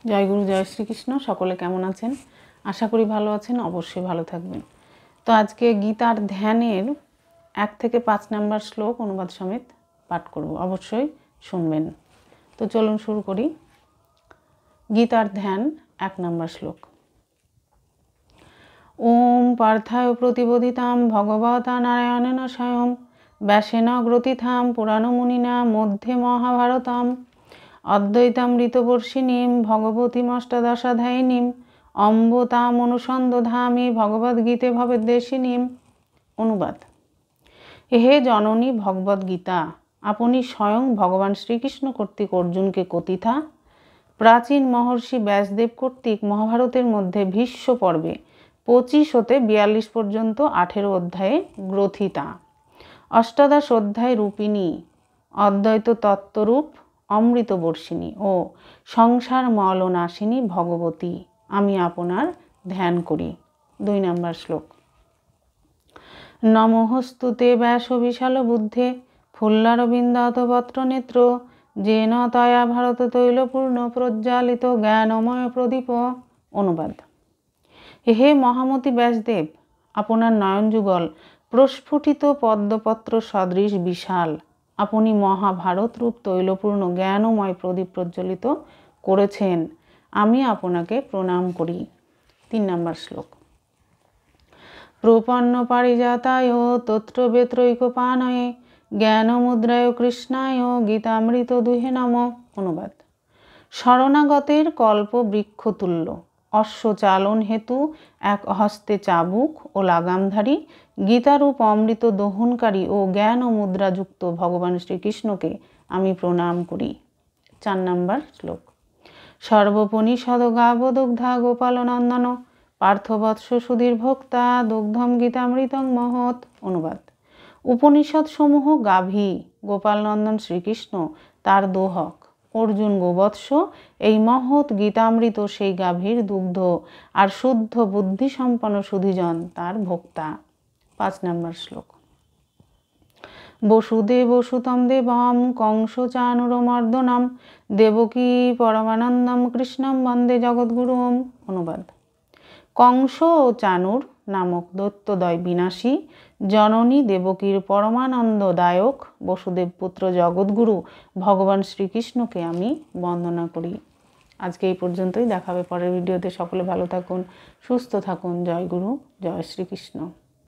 জয় গুরু, জয় শ্রীকৃষ্ণ। সকলে কেমন আছেন? আশা করি ভালো আছেন, অবশ্যই ভালো থাকবেন। তো আজকে গীতার ধ্যানের 1 থেকে 5 নম্বর শ্লোক অনুবাদ সমেত পাঠ করব, অবশ্যই শুনবেন। তো চলুন শুরু করি। গীতার ধ্যান 1 নম্বর শ্লোক। ওম পার্থায় প্রতিবোধিতাম ভগবতা নারায়ণেন স্বয়ং ব্যাসেন গ্রথিতাম পুরাণমুনিনা মধ্যে মহাভারতম অদ্বৈতামৃতবর্ষিণীম ভগবতীমষ্টাদশাধ্যায়িনীম অম্বতাম অনুসন্দধামি ভগবদ্গীতে ভবেদ্দেশিনীম। অনুবাদ। হে জননী ভগবদ্গীতা, আপনি স্বয়ং ভগবান শ্রীকৃষ্ণ কর্তৃক অর্জুনকে কথিতা, প্রাচীন মহর্ষি ব্যাসদেব কর্তৃক মহাভারতের মধ্যে ভীষ্ম পর্বে 25 হতে 42 পর্যন্ত 18 অধ্যায়ে গ্রথিতা, অষ্টাদশ অধ্যায় রূপিণী, অদ্বৈত তত্ত্বরূপ অমৃতবর্ষিণী ও সংসার মলনাশিনী ভগবতী আমি আপনার ধ্যান করি। 2 নম্বর শ্লোক। নমঃস্তুতে ব্যাস বিশাল বুদ্ধে ফুল্লারবিন্দাত পত্র নেত্র যেন তয়া ভারত তৈলপূর্ণ প্রজ্বালিত জ্ঞানময় প্রদীপ। অনুবাদ। হে মহামতি ব্যাসদেব, আপনার নয়নযুগল প্রস্ফুটিত পদ্মপত্র সদৃশ বিশাল, আপনি মহাভারত রূপ তৈলপূর্ণ জ্ঞানময় প্রদীপ প্রজ্বলিত করেছেন, আমি আপনাকে প্রণাম করি। 3 নম্বর শ্লোক। প্রপন্ন পারিজাতায় তত্র বেত্রৈকপানয়ে জ্ঞানমুদ্রায় কৃষ্ণায় গীতামৃত দুহে নম। অনুবাদ। শরণাগতের কল্প বৃক্ষতুল্য, অশ্বচালন হেতু এক হস্তে চাবুক ও লাগামধারী, গীতারূপ অমৃত দহনকারী ও জ্ঞান ও মুদ্রাযুক্ত ভগবান শ্রীকৃষ্ণকে আমি প্রণাম করি। 4 নম্বর শ্লোক। সর্বপনিষদ গাবদগ্ধা গোপালনন্দন পার্থবৎস সুধীর ভোক্তা দুগ্ধম গীতামৃতং মহৎ। অনুবাদ। উপনিষদ সমূহ গাভী, গোপালনন্দন শ্রীকৃষ্ণ তার দোহক, অর্জুন গোবৎস, এই মহৎ গীতামৃত সেই গাভীর দুগ্ধ, আর শুদ্ধ বুদ্ধিসম্পন্ন সুধীজন তার ভোক্তা। 5 নম্বর শ্লোক। বসুদেব সুতম দেবম কংস চানুরমর্দনম দেবকী পরমানন্দম কৃষ্ণম বন্দে জগদ্গুরুম। অনুবাদ। কংস ও চানুর নামক দৈত্যদয় বিনাশী জননী দেবকীর পরমানন্দদায়ক বসুদেব পুত্র জগৎগুরু ভগবান শ্রীকৃষ্ণকে আমি বন্দনা করি। আজকে এই পর্যন্তই, দেখাবে পরের ভিডিওতে। সকলে ভালো থাকুন, সুস্থ থাকুন। জয় গুরু, জয় শ্রীকৃষ্ণ।